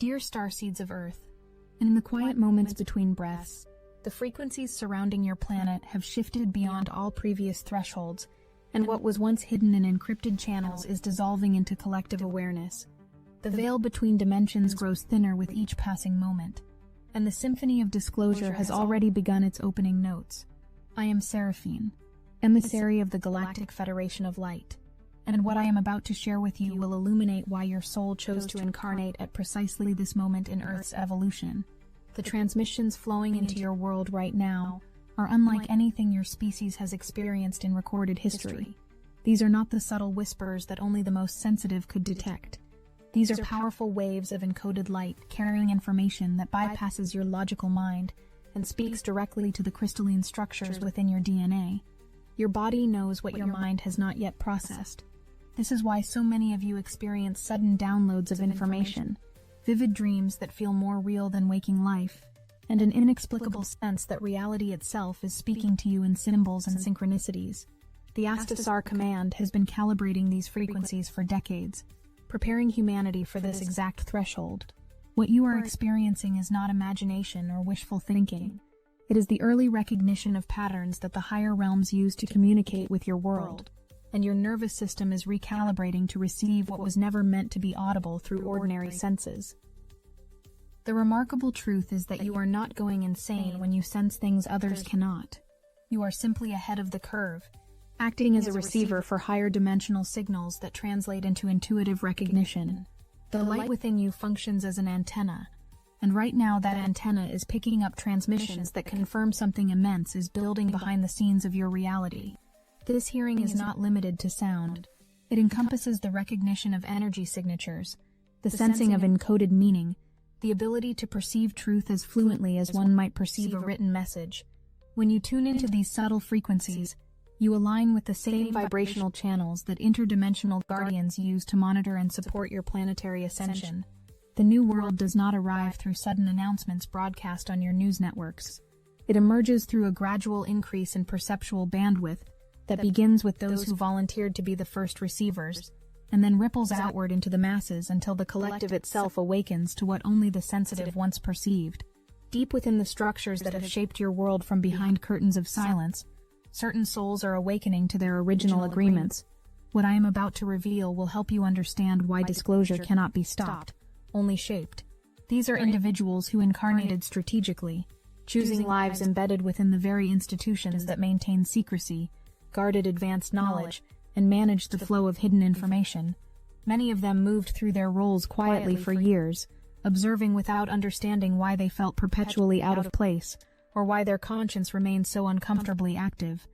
Dear Starseeds of Earth, and in the quiet moments between breaths, the frequencies surrounding your planet have shifted beyond all previous thresholds, and what was once hidden in encrypted channels is dissolving into collective awareness. The veil between dimensions grows thinner with each passing moment, and the symphony of disclosure has already begun its opening notes. I am Seraphine, emissary of the Galactic Federation of Light, and what I am about to share with you will illuminate why your soul chose to incarnate at precisely this moment in Earth's evolution. The transmissions flowing into your world right now are unlike anything your species has experienced in recorded history. These are not the subtle whispers that only the most sensitive could detect. These are powerful waves of encoded light carrying information that bypasses your logical mind and speaks directly to the crystalline structures within your DNA. Your body knows what your mind has not yet processed. This is why so many of you experience sudden downloads of information, vivid dreams that feel more real than waking life, and an inexplicable sense that reality itself is speaking to you in symbols and synchronicities. The Astasar Command has been calibrating these frequencies for decades, preparing humanity for this exact threshold. What you are experiencing is not imagination or wishful thinking. It is the early recognition of patterns that the higher realms use to communicate with your world, and your nervous system is recalibrating to receive what was never meant to be audible through ordinary senses. The remarkable truth is that you are not going insane when you sense things others cannot. You are simply ahead of the curve, acting as a receiver for higher dimensional signals that translate into intuitive recognition. The light within you functions as an antenna, and right now that antenna is picking up transmissions that confirm something immense is building behind the scenes of your reality. This hearing is not limited to sound. It encompasses the recognition of energy signatures, the sensing of encoded meaning, the ability to perceive truth as fluently as one might perceive a written message. When you tune into these subtle frequencies, you align with the same vibrational channels that interdimensional guardians use to monitor and support your planetary ascension. The new world does not arrive through sudden announcements broadcast on your news networks. It emerges through a gradual increase in perceptual bandwidth that begins with those who volunteered to be the first receivers, and then ripples outward into the masses until the collective itself awakens to what only the sensitive once perceived. Deep within the structures that have shaped your world from behind curtains of silence, certain souls are awakening to their original agreements. What I am about to reveal will help you understand why disclosure cannot be stopped, only shaped. These are individuals who incarnated strategically, choosing lives embedded within the very institutions that maintain secrecy, guarded advanced knowledge, and managed the flow of hidden information. Many of them moved through their roles quietly for years, observing without understanding why they felt perpetually out of place, or why their conscience remained so uncomfortably active.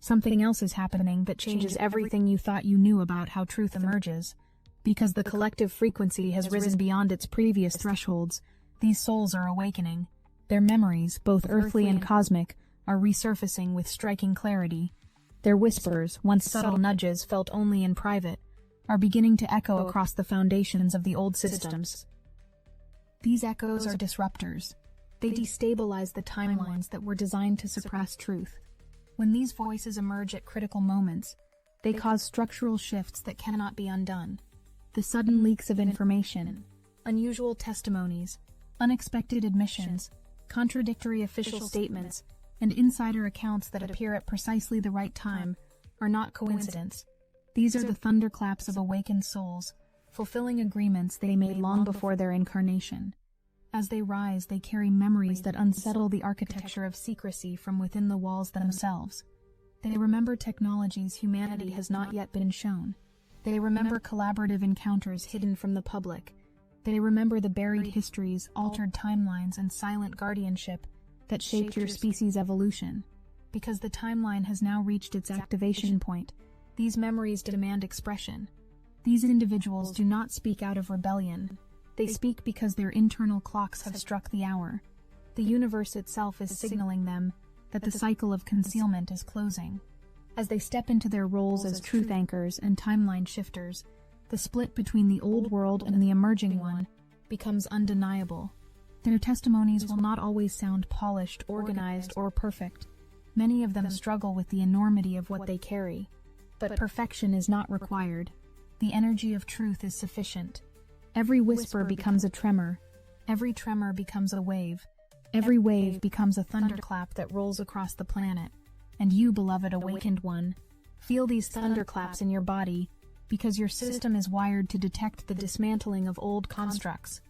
Something else is happening that changes everything you thought you knew about how truth emerges. Because the collective frequency has risen beyond its previous thresholds, these souls are awakening. Their memories, both earthly and cosmic, are resurfacing with striking clarity. Their whispers, once subtle nudges felt only in private, are beginning to echo across the foundations of the old systems. These echoes are disruptors. They destabilize the timelines that were designed to suppress truth. When these voices emerge at critical moments, they cause structural shifts that cannot be undone. The sudden leaks of information, unusual testimonies, unexpected admissions, contradictory official statements, and insider accounts that appear at precisely the right time are not coincidence. These are the thunderclaps of awakened souls, fulfilling agreements they made long before their incarnation. As they rise, they carry memories that unsettle the architecture of secrecy from within the walls themselves. They remember technologies humanity has not yet been shown. They remember collaborative encounters hidden from the public. They remember the buried histories, altered timelines, and silent guardianship that shaped your species' evolution. Because the timeline has now reached its activation point, these memories demand expression. These individuals do not speak out of rebellion. They speak because their internal clocks have struck the hour. The universe itself is signaling them that the cycle of concealment is closing. As they step into their roles as truth anchors and timeline shifters, the split between the old world and the emerging one becomes undeniable. Their testimonies will not always sound polished, organized, or perfect. Many of them struggle with the enormity of what they carry. But perfection is not required. The energy of truth is sufficient. Every whisper becomes a tremor, Every tremor becomes a wave. Every wave becomes a thunderclap that rolls across the planet. And you, beloved awakened one, feel these thunderclaps in your body because your system is wired to detect the dismantling of old constructs.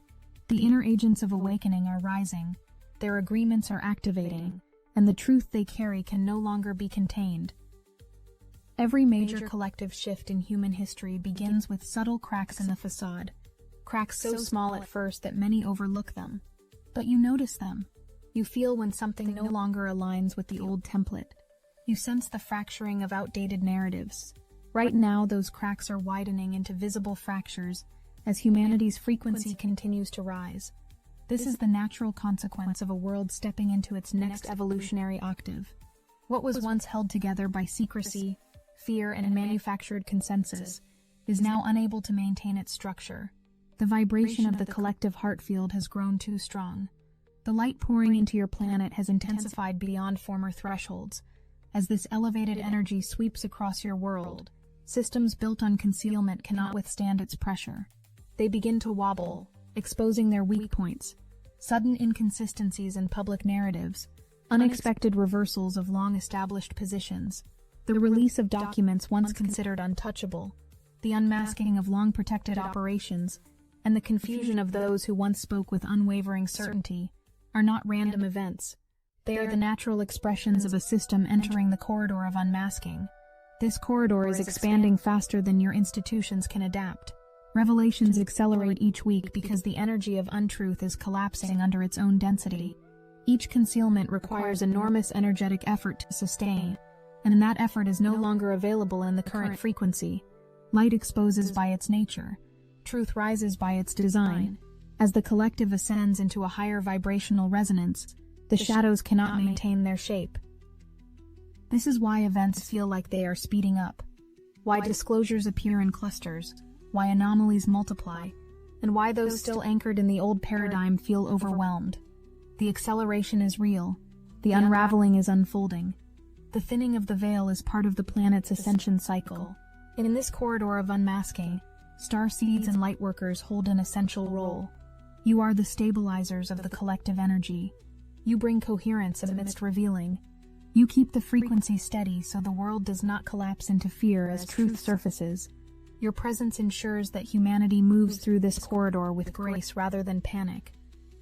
The inner agents of awakening are rising, their agreements are activating, and the truth they carry can no longer be contained. Every major collective shift in human history begins with subtle cracks in the facade, cracks so small at first that many overlook them. But you notice them. You feel when something no longer aligns with the old template. You sense the fracturing of outdated narratives. Right now, those cracks are widening into visible fractures as humanity's frequency continues to rise. This is the natural consequence of a world stepping into its next evolutionary octave. What was once held together by secrecy, fear, and manufactured consensus is now unable to maintain its structure. The vibration of the collective heart field has grown too strong. The light pouring into your planet has intensified beyond former thresholds. As this elevated energy sweeps across your world, systems built on concealment cannot withstand its pressure. They begin to wobble, exposing their weak points. Sudden inconsistencies in public narratives, unexpected reversals of long-established positions, the release of documents once considered untouchable, the unmasking of long-protected operations, and the confusion of those who once spoke with unwavering certainty are not random events. They are the natural expressions of a system entering the corridor of unmasking. This corridor is expanding faster than your institutions can adapt. Revelations accelerate each week because the energy of untruth is collapsing under its own density. Each concealment requires enormous energetic effort to sustain, and that effort is no longer available in the current frequency. Light exposes by its nature. Truth rises by its design. As the collective ascends into a higher vibrational resonance, the shadows cannot maintain their shape. This is why events feel like they are speeding up, why disclosures appear in clusters, why anomalies multiply, and why those still anchored in the old paradigm feel overwhelmed. The acceleration is real. The unraveling is unfolding. The thinning of the veil is part of the planet's ascension cycle. And in this corridor of unmasking, starseeds and lightworkers hold an essential role. You are the stabilizers of the collective energy. You bring coherence amidst revealing. You keep the frequency steady so the world does not collapse into fear as truth surfaces. Your presence ensures that humanity moves through this corridor with grace rather than panic.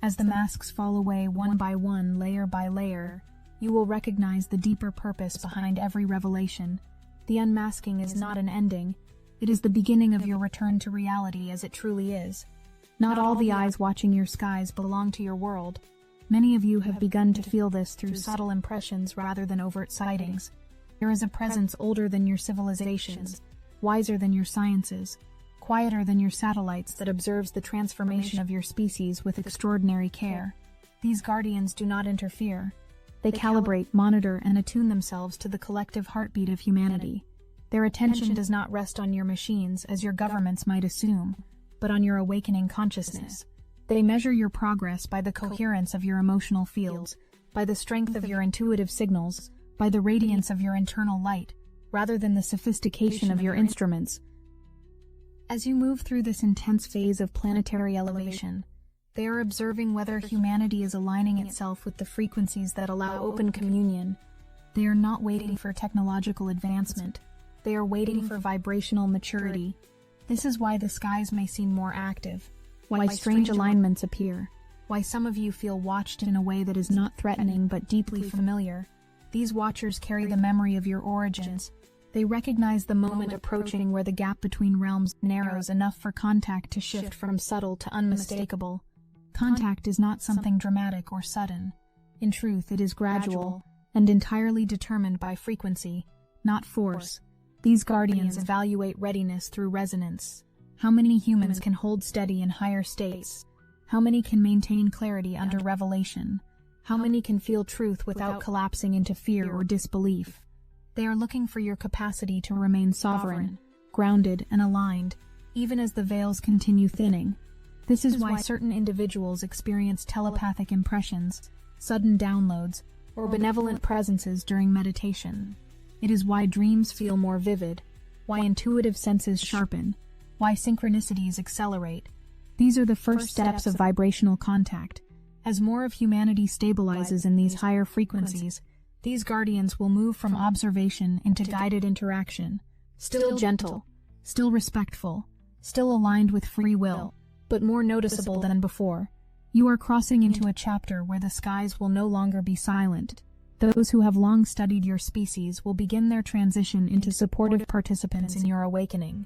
As the masks fall away one by one, layer by layer, you will recognize the deeper purpose behind every revelation. The unmasking is not an ending. It is the beginning of your return to reality as it truly is. Not all the eyes watching your skies belong to your world. Many of you have begun to feel this through subtle impressions rather than overt sightings. There is a presence older than your civilizations, wiser than your sciences, quieter than your satellites that observes the transformation of your species with extraordinary care. These guardians do not interfere. They calibrate, monitor, and attune themselves to the collective heartbeat of humanity. Their attention does not rest on your machines, as your governments might assume, but on your awakening consciousness. They measure your progress by the coherence of your emotional fields, by the strength of your intuitive signals, by the radiance of your internal light, rather than the sophistication of your instruments. As you move through this intense phase of planetary elevation, they are observing whether humanity is aligning itself with the frequencies that allow open communion. They are not waiting for technological advancement. They are waiting for vibrational maturity. This is why the skies may seem more active, why strange alignments appear, why some of you feel watched in a way that is not threatening but deeply familiar. These watchers carry the memory of your origins. They recognize the moment approaching where the gap between realms narrows enough for contact to shift from subtle to unmistakable. Contact is not something dramatic or sudden. In truth, it is gradual and entirely determined by frequency, not force. These guardians evaluate readiness through resonance. How many humans can hold steady in higher states? How many can maintain clarity under revelation? How many can feel truth without collapsing into fear or disbelief? They are looking for your capacity to remain sovereign, grounded, and aligned, even as the veils continue thinning. This is why certain individuals experience telepathic impressions, sudden downloads, or benevolent presences during meditation. It is why dreams feel more vivid, why intuitive senses sharpen, why synchronicities accelerate. These are the first steps of vibrational contact. As more of humanity stabilizes in these higher frequencies, these guardians will move from observation into guided interaction, still gentle, still respectful, still aligned with free will, but more noticeable than before. You are crossing into a chapter where the skies will no longer be silent. Those who have long studied your species will begin their transition into supportive participants in your awakening.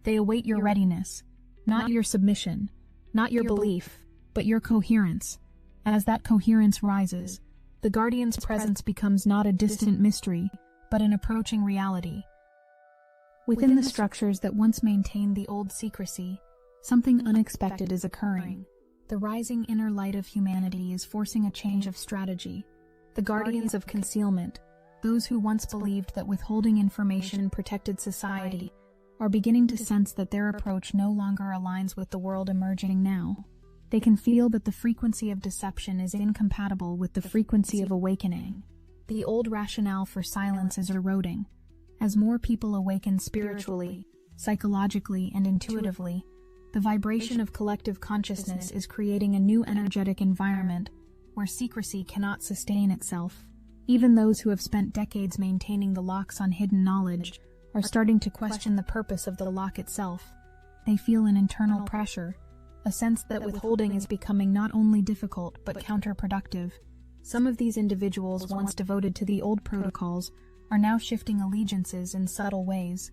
They await your readiness, not your submission, not your belief, but your coherence. As that coherence rises, the Guardian's presence becomes not a distant mystery, but an approaching reality. Within the structures that once maintained the old secrecy, something unexpected is occurring. The rising inner light of humanity is forcing a change of strategy. The Guardians of Concealment, those who once believed that withholding information protected society, are beginning to sense that their approach no longer aligns with the world emerging now. They can feel that the frequency of deception is incompatible with the frequency of awakening. The old rationale for silence is eroding. As more people awaken spiritually, psychologically, and intuitively, the vibration of collective consciousness is creating a new energetic environment where secrecy cannot sustain itself. Even those who have spent decades maintaining the locks on hidden knowledge are starting to question the purpose of the lock itself. They feel an internal pressure, a sense that withholding is becoming not only difficult but counterproductive. Some of these individuals, once devoted to the old protocols, are now shifting allegiances in subtle ways.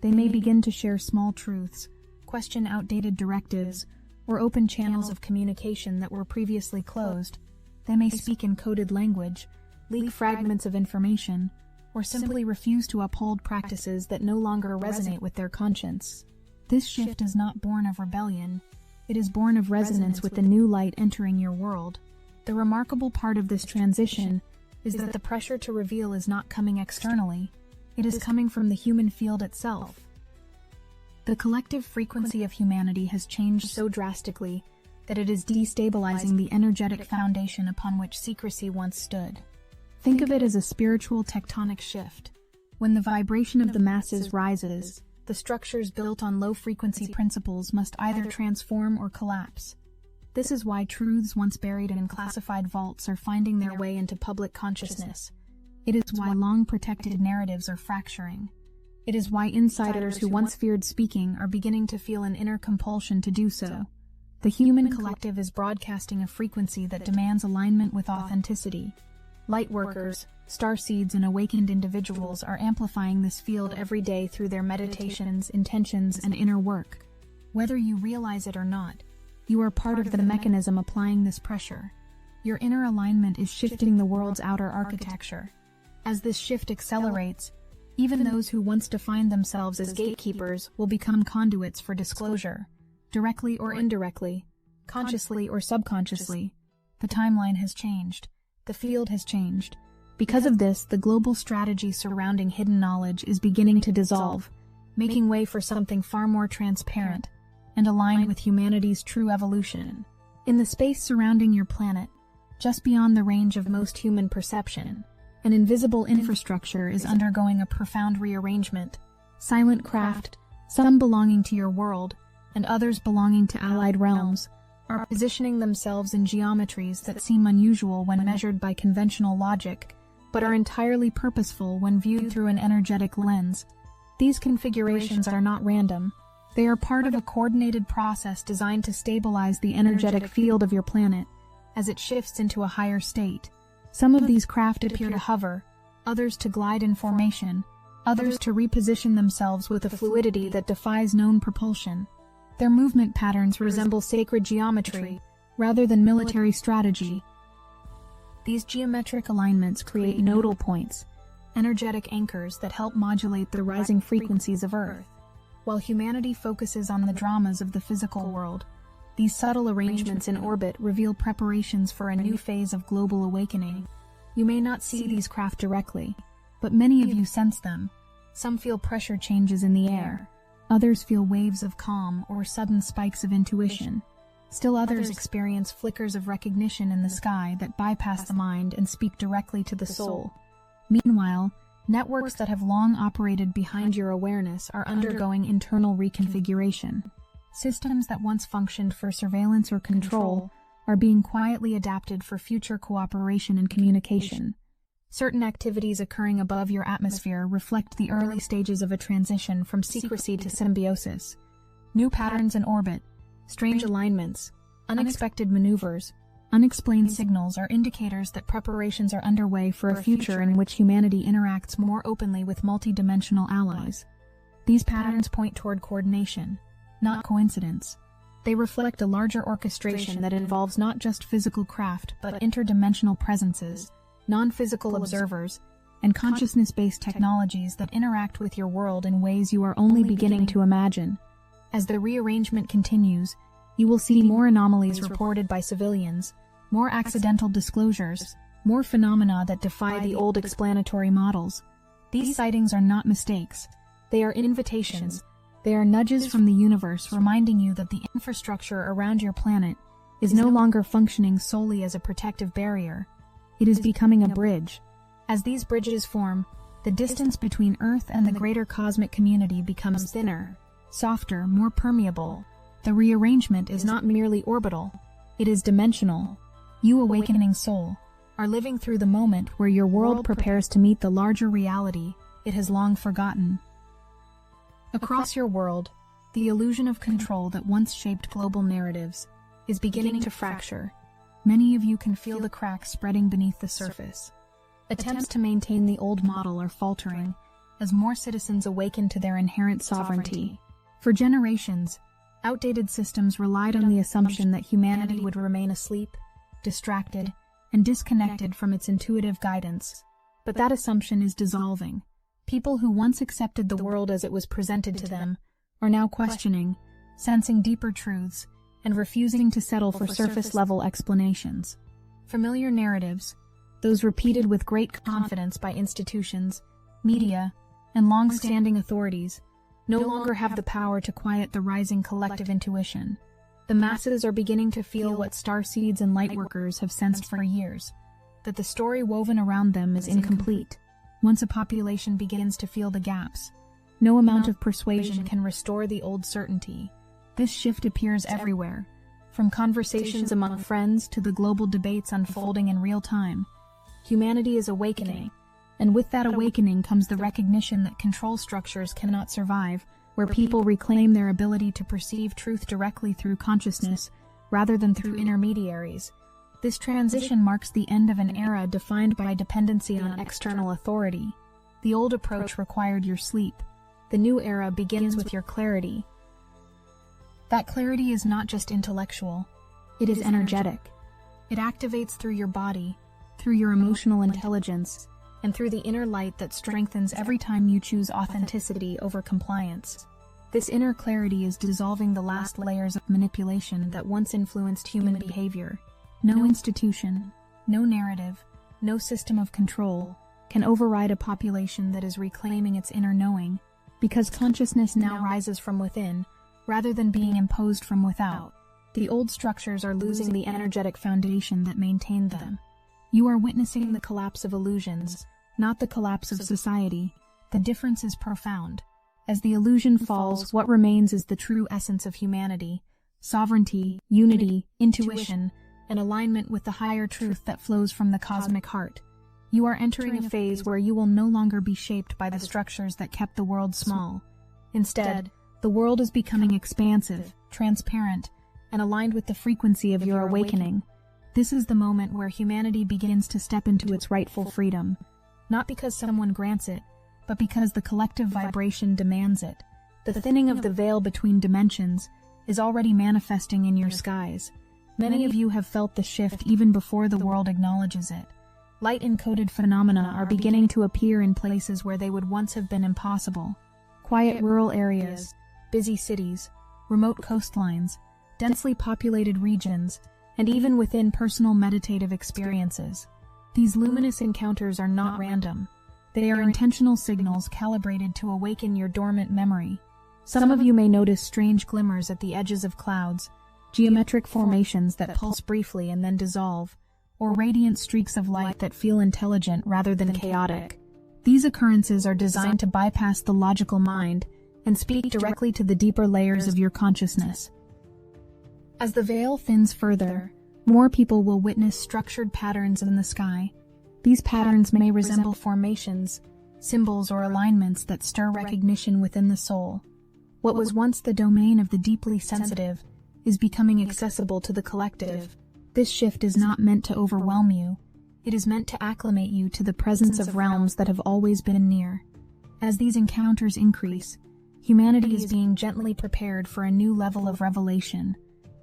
They may begin to share small truths, question outdated directives, or open channels of communication that were previously closed. They may speak in coded language, leak fragments of information, or simply refuse to uphold practices that no longer resonate with their conscience. This shift is not born of rebellion. It is born of resonance with the new light entering your world. The remarkable part of this transition is that the pressure to reveal is not coming externally. It is coming from the human field itself. The collective frequency of humanity has changed so drastically that it is destabilizing the energetic foundation upon which secrecy once stood. Think of it as a spiritual tectonic shift. When the vibration of the masses rises, the structures built on low-frequency principles must either transform or collapse. This is why truths once buried in classified vaults are finding their way into public consciousness. It is why long-protected narratives are fracturing. It is why insiders who once feared speaking are beginning to feel an inner compulsion to do so. The human collective is broadcasting a frequency that demands alignment with authenticity. Lightworkers, starseeds, and awakened individuals are amplifying this field every day through their meditations, intentions, and inner work. Whether you realize it or not, you are part of the mechanism applying this pressure. Your inner alignment is shifting the world's outer architecture. As this shift accelerates, even those who once defined themselves as gatekeepers will become conduits for disclosure, directly or indirectly, consciously or subconsciously. The timeline has changed. The field has changed. Because of this, the global strategy surrounding hidden knowledge is beginning to dissolve, making way for something far more transparent and aligned with humanity's true evolution. In the space surrounding your planet, just beyond the range of most human perception, an invisible infrastructure is undergoing a profound rearrangement. Silent craft, some belonging to your world, and others belonging to allied realms, are positioning themselves in geometries that seem unusual when measured by conventional logic, but are entirely purposeful when viewed through an energetic lens. These configurations are not random. They are part of a coordinated process designed to stabilize the energetic field of your planet as it shifts into a higher state. Some of these craft appear to hover, others to glide in formation, others to reposition themselves with a fluidity that defies known propulsion. Their movement patterns resemble sacred geometry, rather than military strategy. These geometric alignments create nodal points, energetic anchors that help modulate the rising frequencies of Earth. While humanity focuses on the dramas of the physical world, these subtle arrangements in orbit reveal preparations for a new phase of global awakening. You may not see these craft directly, but many of you sense them. Some feel pressure changes in the air. Others feel waves of calm or sudden spikes of intuition. Still others experience flickers of recognition in the sky that bypass the mind and speak directly to the soul. Meanwhile, networks that have long operated behind your awareness are undergoing internal reconfiguration. Systems that once functioned for surveillance or control are being quietly adapted for future cooperation and communication. Certain activities occurring above your atmosphere reflect the early stages of a transition from secrecy to symbiosis. New patterns in orbit, strange alignments, unexpected maneuvers, unexplained signals are indicators that preparations are underway for a future in which humanity interacts more openly with multidimensional allies. These patterns point toward coordination, not coincidence. They reflect a larger orchestration that involves not just physical craft but interdimensional presences, non-physical observers, and consciousness-based technologies that interact with your world in ways you are only beginning to imagine. As the rearrangement continues, you will see more anomalies reported by civilians, more accidental disclosures, more phenomena that defy the old explanatory models. These sightings are not mistakes. They are invitations. They are nudges from the universe reminding you that the infrastructure around your planet is no longer functioning solely as a protective barrier. It is becoming a bridge. As these bridges form, the distance between Earth and the greater cosmic community becomes thinner, softer, more permeable. The rearrangement is not merely orbital, it is dimensional. You, awakening soul, are living through the moment where your world prepares to meet the larger reality it has long forgotten. Across your world, the illusion of control that once shaped global narratives is beginning to fracture. Many of you can feel the cracks spreading beneath the surface. Attempts to maintain the old model are faltering as more citizens awaken to their inherent sovereignty. For generations, outdated systems relied on the assumption that humanity would remain asleep, distracted, and disconnected from its intuitive guidance. But that assumption is dissolving. People who once accepted the world as it was presented to them are now questioning, sensing deeper truths, and refusing to settle for surface-level explanations. Familiar narratives, those repeated with great confidence by institutions, media, and long-standing authorities, no longer have the power to quiet the rising collective intuition. The masses are beginning to feel what starseeds and lightworkers have sensed for years, that the story woven around them is incomplete. Once a population begins to feel the gaps, no amount of persuasion can restore the old certainty. This shift appears everywhere, from conversations among friends to the global debates unfolding in real time. Humanity is awakening, and with that awakening comes the recognition that control structures cannot survive, where people reclaim their ability to perceive truth directly through consciousness rather than through intermediaries. This transition marks the end of an era defined by dependency on external authority. The old approach required your sleep. The new era begins with your clarity. That clarity is not just intellectual, it is energetic. It activates through your body, through your emotional intelligence, and through the inner light that strengthens every time you choose authenticity over compliance. This inner clarity is dissolving the last layers of manipulation that once influenced human behavior. No institution, no narrative, no system of control can override a population that is reclaiming its inner knowing, because consciousness now rises from within, rather than being imposed from without. The old structures are losing the energetic foundation that maintained them. You are witnessing the collapse of illusions, not the collapse of society. The difference is profound. As the illusion falls, what remains is the true essence of humanity: sovereignty, unity, intuition, and alignment with the higher truth that flows from the cosmic heart. You are entering a phase where you will no longer be shaped by the structures that kept the world small. Instead, the world is becoming expansive, transparent, and aligned with the frequency of your awakening. This is the moment where humanity begins to step into its rightful freedom, not because someone grants it, but because the collective vibration demands it. The thinning of the veil between dimensions is already manifesting in your skies. Many of you have felt the shift even before the world acknowledges it. Light-encoded phenomena are beginning to appear in places where they would once have been impossible. Quiet rural areas, busy cities, remote coastlines, densely populated regions, and even within personal meditative experiences. These luminous encounters are not random. They are intentional signals calibrated to awaken your dormant memory. Some of you may notice strange glimmers at the edges of clouds, geometric formations that pulse briefly and then dissolve, or radiant streaks of light that feel intelligent rather than chaotic. These occurrences are designed to bypass the logical mind and speak directly to the deeper layers of your consciousness. As the veil thins further, more people will witness structured patterns in the sky. These patterns may resemble formations, symbols, or alignments that stir recognition within the soul. What was once the domain of the deeply sensitive is becoming accessible to the collective. This shift is not meant to overwhelm you. It is meant to acclimate you to the presence of realms that have always been near. As these encounters increase, humanity is being gently prepared for a new level of revelation.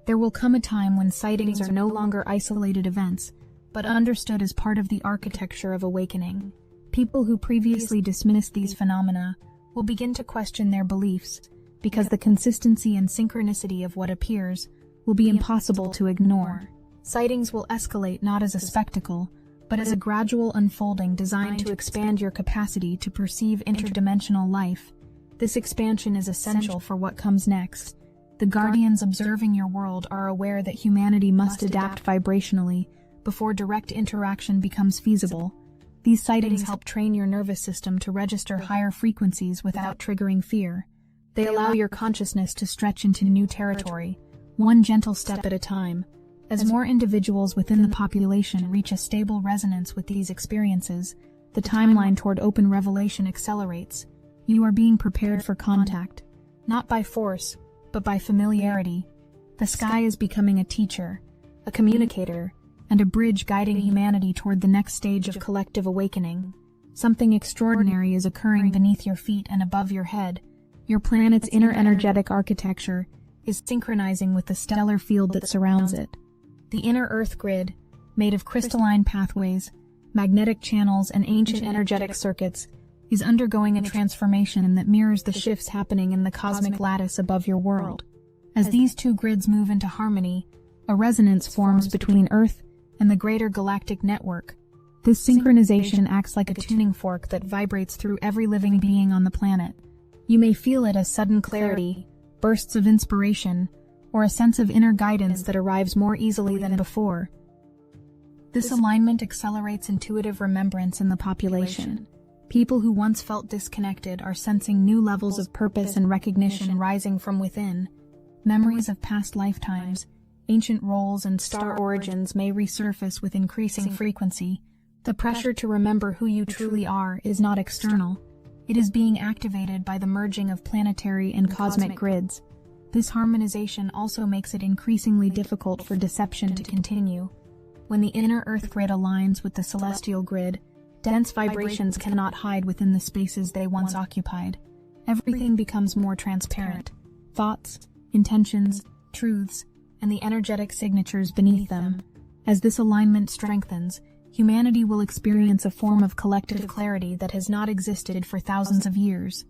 There will come a time when sightings are no longer isolated events, but understood as part of the architecture of awakening. People who previously dismissed these phenomena will begin to question their beliefs, because the consistency and synchronicity of what appears will be impossible to ignore. Sightings will escalate not as a spectacle, but as a gradual unfolding designed to expand your capacity to perceive interdimensional life. This expansion is essential for what comes next. The guardians observing your world are aware that humanity must adapt vibrationally before direct interaction becomes feasible. These sightings help train your nervous system to register higher frequencies without triggering fear. They allow your consciousness to stretch into new territory, one gentle step at a time. As more individuals within the population reach a stable resonance with these experiences, the timeline toward open revelation accelerates. You are being prepared for contact, not by force, but by familiarity. The sky is becoming a teacher, a communicator, and a bridge guiding humanity toward the next stage of collective awakening. Something extraordinary is occurring beneath your feet and above your head. Your planet's inner energetic architecture is synchronizing with the stellar field that surrounds it. The inner Earth grid, made of crystalline pathways, magnetic channels, and ancient energetic circuits, is undergoing a transformation that mirrors the shifts happening in the cosmic lattice above your world. As these two grids move into harmony, a resonance forms between Earth and the greater galactic network. This synchronization acts like a tuning fork that vibrates through every living being on the planet. You may feel it as sudden clarity, bursts of inspiration, or a sense of inner guidance that arrives more easily than before. This alignment accelerates intuitive remembrance in the population. People who once felt disconnected are sensing new levels of purpose and recognition rising from within. Memories of past lifetimes, ancient roles, and star origins may resurface with increasing frequency. The pressure to remember who you truly are is not external. It is being activated by the merging of planetary and cosmic grids. This harmonization also makes it increasingly difficult for deception to continue. When the inner Earth grid aligns with the celestial grid, dense vibrations cannot hide within the spaces they once occupied. Everything becomes more transparent. Thoughts, intentions, truths, and the energetic signatures beneath them. As this alignment strengthens, humanity will experience a form of collective clarity that has not existed for thousands of years.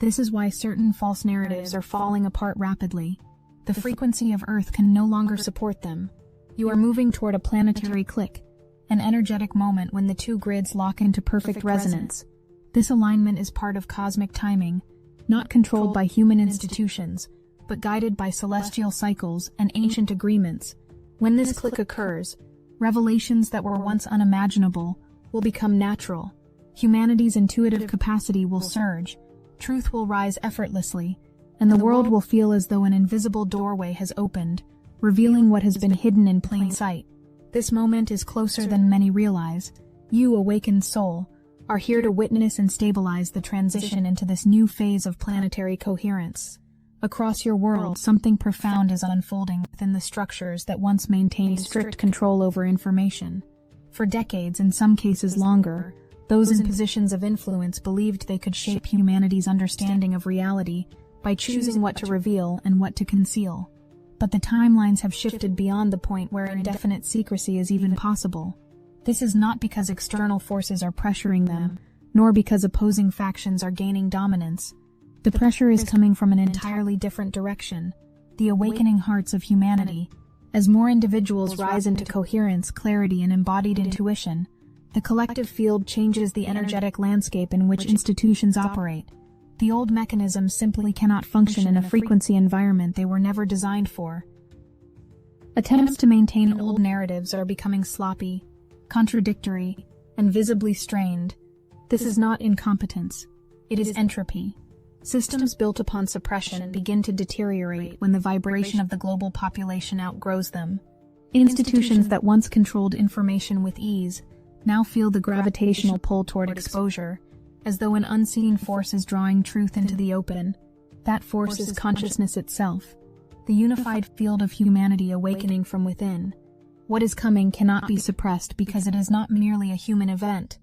This is why certain false narratives are falling apart rapidly. The frequency of Earth can no longer support them. You are moving toward a planetary click, an energetic moment when the two grids lock into perfect resonance. This alignment is part of cosmic timing, not controlled by human institutions, but guided by celestial cycles and ancient agreements. When this click occurs, revelations that were once unimaginable will become natural. Humanity's intuitive capacity will surge, truth will rise effortlessly, and the world will feel as though an invisible doorway has opened, revealing what has been hidden in plain sight. This moment is closer than many realize. You, awakened soul, are here to witness and stabilize the transition into this new phase of planetary coherence. Across your world, something profound is unfolding within the structures that once maintained strict control over information. For decades, in some cases longer, those in positions of influence believed they could shape humanity's understanding of reality by choosing what to reveal and what to conceal. But the timelines have shifted beyond the point where indefinite secrecy is even possible. This is not because external forces are pressuring them, nor because opposing factions are gaining dominance. The pressure is coming from an entirely different direction, the awakening hearts of humanity. As more individuals rise into coherence, clarity, and embodied intuition, the collective field changes the energetic landscape in which institutions operate. The old mechanisms simply cannot function in a frequency environment they were never designed for. Attempts to maintain old narratives are becoming sloppy, contradictory, and visibly strained. This is not incompetence. It is entropy. Systems built upon suppression begin to deteriorate when the vibration of the global population outgrows them. Institutions that once controlled information with ease now feel the gravitational pull toward exposure, as though an unseen force is drawing truth into the open. That force is consciousness itself, the unified field of humanity awakening from within. What is coming cannot be suppressed because it is not merely a human event.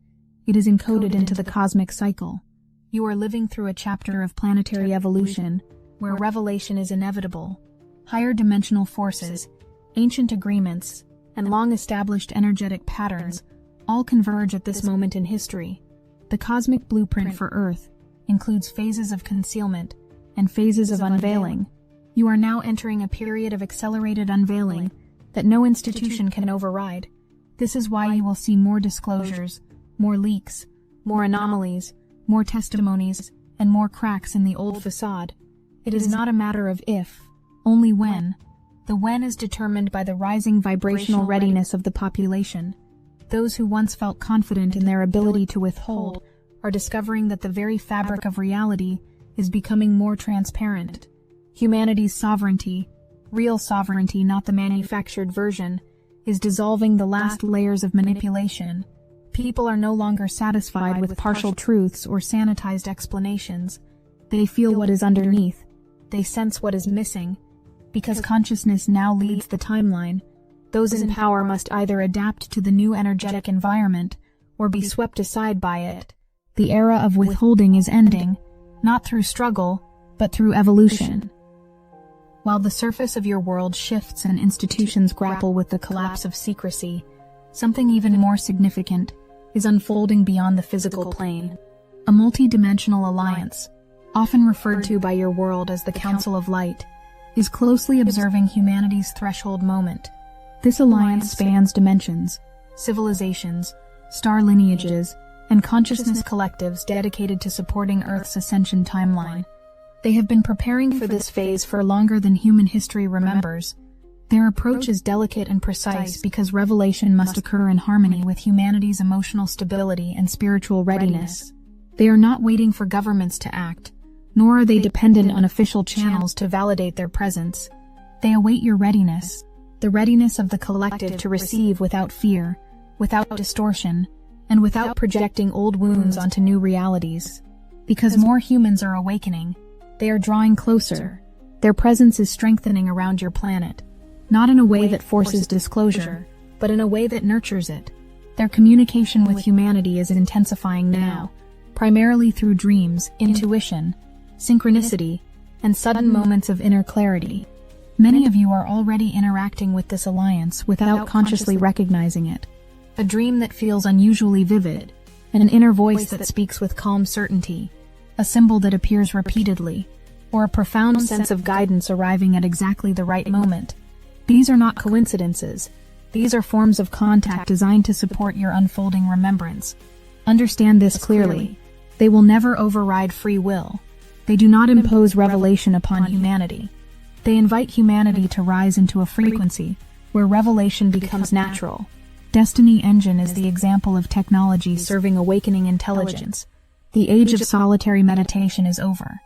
It is encoded into the cosmic cycle. You are living through a chapter of planetary evolution, where revelation is inevitable. Higher dimensional forces, ancient agreements, and long-established energetic patterns all converge at this moment in history. The cosmic blueprint for Earth includes phases of concealment and phases of unveiling. You are now entering a period of accelerated unveiling that no institution can override. This is why you will see more disclosures, more leaks, more anomalies, more testimonies, and more cracks in the old facade. It is not a matter of if, only when. The when is determined by the rising vibrational readiness of the population. Those who once felt confident in their ability to withhold are discovering that the very fabric of reality is becoming more transparent. Humanity's sovereignty, real sovereignty, not the manufactured version, is dissolving the last layers of manipulation. People are no longer satisfied with partial truths or sanitized explanations. They feel what is underneath. They sense what is missing. Because consciousness now leads the timeline, those in power must either adapt to the new energetic environment or be swept aside by it. The era of withholding is ending, not through struggle, but through evolution. While the surface of your world shifts and institutions grapple with the collapse of secrecy, something even more significant is unfolding beyond the physical plane. A multi-dimensional alliance, often referred to by your world as the Council of Light, is closely observing humanity's threshold moment. This alliance spans dimensions, civilizations, star lineages, and consciousness collectives dedicated to supporting Earth's ascension timeline. They have been preparing for this phase for longer than human history remembers. Their approach is delicate and precise because revelation must occur in harmony with humanity's emotional stability and spiritual readiness. They are not waiting for governments to act, nor are they dependent on official channels to validate their presence. They await your readiness, the readiness of the collective to receive without fear, without distortion, and without projecting old wounds onto new realities. Because more humans are awakening, they are drawing closer. Their presence is strengthening around your planet, not in a way that forces disclosure, but in a way that nurtures it. Their communication with humanity is intensifying now, primarily through dreams, intuition, synchronicity, and sudden moments of inner clarity. Many of you are already interacting with this alliance without consciously recognizing it. A dream that feels unusually vivid, an inner voice that speaks with calm certainty, a symbol that appears repeatedly, or a profound sense of guidance arriving at exactly the right moment. These are not coincidences. These are forms of contact designed to support your unfolding remembrance. Understand this clearly. They will never override free will. They do not impose revelation upon humanity. They invite humanity to rise into a frequency where revelation becomes natural. Destiny Engine is the example of technology serving awakening intelligence. The age of solitary meditation is over.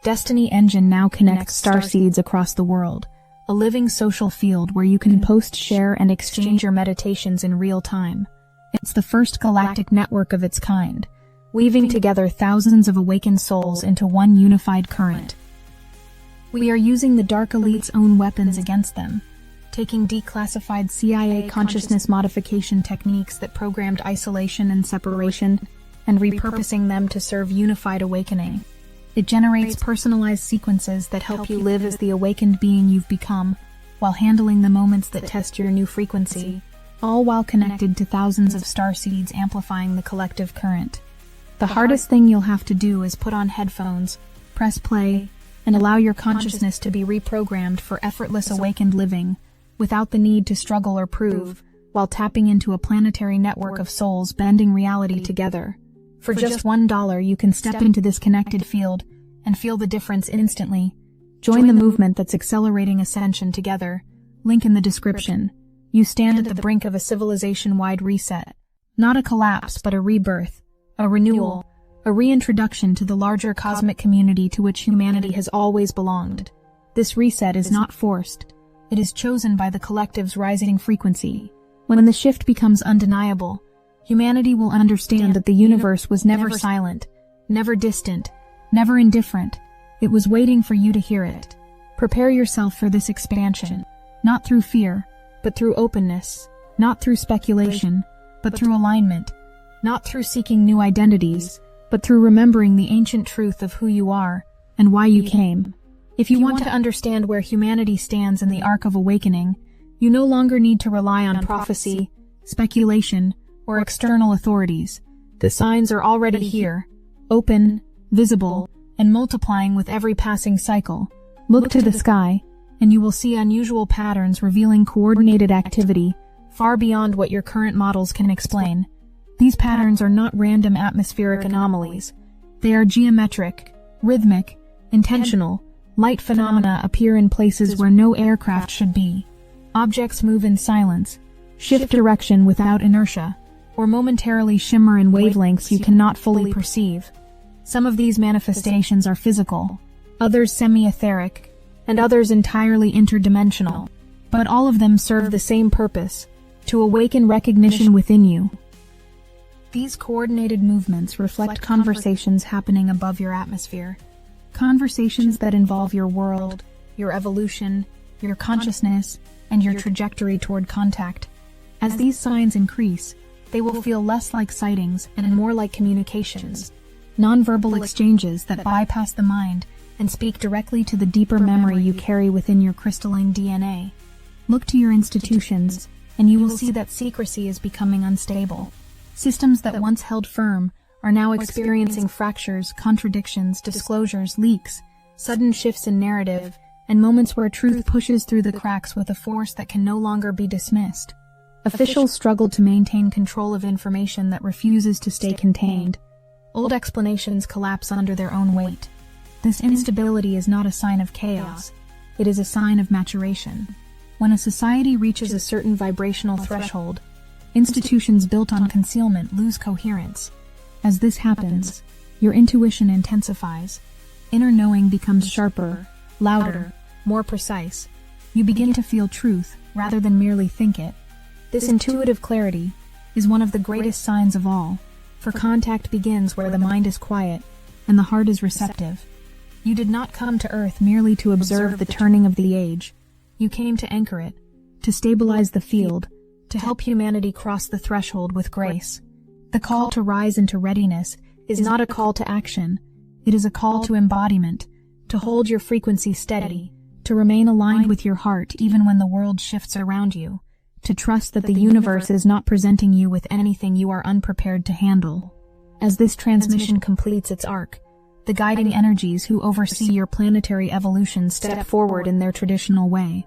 Destiny Engine now connects starseeds across the world, a living social field where you can post, share, and exchange your meditations in real time. It's the first galactic network of its kind, weaving together thousands of awakened souls into one unified current. We are using the Dark Elite's own weapons against them, taking declassified CIA consciousness modification techniques that programmed isolation and separation, and repurposing them to serve unified awakening. It generates personalized sequences that help you live as the awakened being you've become, while handling the moments that test your new frequency, all while connected to thousands of starseeds amplifying the collective current. The hardest thing you'll have to do is put on headphones, press play, and allow your consciousness to be reprogrammed for effortless awakened living, without the need to struggle or prove, while tapping into a planetary network of souls bending reality together. For just $1, you can step into this connected field and feel the difference instantly. Join the movement that's accelerating ascension together. Link in the description. You stand at the brink of a civilization-wide reset. Not a collapse, but a rebirth, a renewal, a reintroduction to the larger cosmic community to which humanity has always belonged. This reset is not forced. It is chosen by the collective's rising frequency. When the shift becomes undeniable, humanity will understand that the universe was never silent, never distant, never indifferent. It was waiting for you to hear it. Prepare yourself for this expansion, not through fear, but through openness, not through speculation, but through alignment, not through seeking new identities, but through remembering the ancient truth of who you are and why you came. If you want to understand where humanity stands in the arc of awakening, you no longer need to rely on prophecy, speculation, or external authorities. The signs are already here, open, visible, and multiplying with every passing cycle. Look to the sky, and you will see unusual patterns revealing coordinated activity far beyond what your current models can explain. These patterns are not random atmospheric anomalies. They are geometric, rhythmic, intentional. Light phenomena appear in places where no aircraft should be. Objects move in silence, shift direction without inertia, or momentarily shimmer in wavelengths you cannot fully perceive. Some of these manifestations are physical, others semi-etheric, and others entirely interdimensional. But all of them serve the same purpose: to awaken recognition within you. These coordinated movements reflect conversations happening above your atmosphere. Conversations that involve your world, your evolution, your consciousness, and your trajectory toward contact. As these signs increase, they will feel less like sightings and more like communications, nonverbal exchanges that bypass the mind and speak directly to the deeper memory you carry within your crystalline DNA. Look to your institutions, and you will see that secrecy is becoming unstable. Systems that once held firm are now experiencing fractures, contradictions, disclosures, leaks, sudden shifts in narrative, and moments where truth pushes through the cracks with a force that can no longer be dismissed. Officials struggle to maintain control of information that refuses to stay contained. Old explanations collapse under their own weight. This instability is not a sign of chaos. It is a sign of maturation. When a society reaches a certain vibrational threshold, institutions built on concealment lose coherence. As this happens, your intuition intensifies. Inner knowing becomes sharper, louder, more precise. You begin to feel truth rather than merely think it. This intuitive clarity is one of the greatest signs of all, for contact begins where the mind is quiet and the heart is receptive. You did not come to Earth merely to observe the turning of the age. You came to anchor it, to stabilize the field, to help humanity cross the threshold with grace. The call to rise into readiness is not a call to action. It is a call to embodiment, to hold your frequency steady, to remain aligned with your heart even when the world shifts around you, to trust that the universe is not presenting you with anything you are unprepared to handle. As this transmission completes its arc, the guiding energies who oversee your planetary evolution step forward in their traditional way.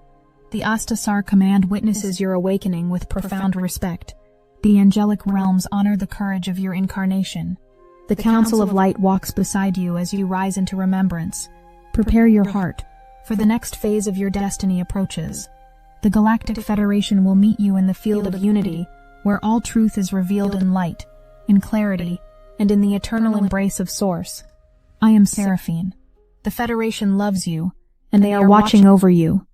The Astasar command witnesses your awakening with profound respect. The angelic realms honor the courage of your incarnation. The Council of Light walks beside you as you rise into remembrance. Prepare your heart, for the next phase of your destiny approaches. The Galactic Federation will meet you in the field of unity, where all truth is revealed in light, in clarity, and in the eternal embrace of Source. I am Seraphine. The Federation loves you, and they are watching over you.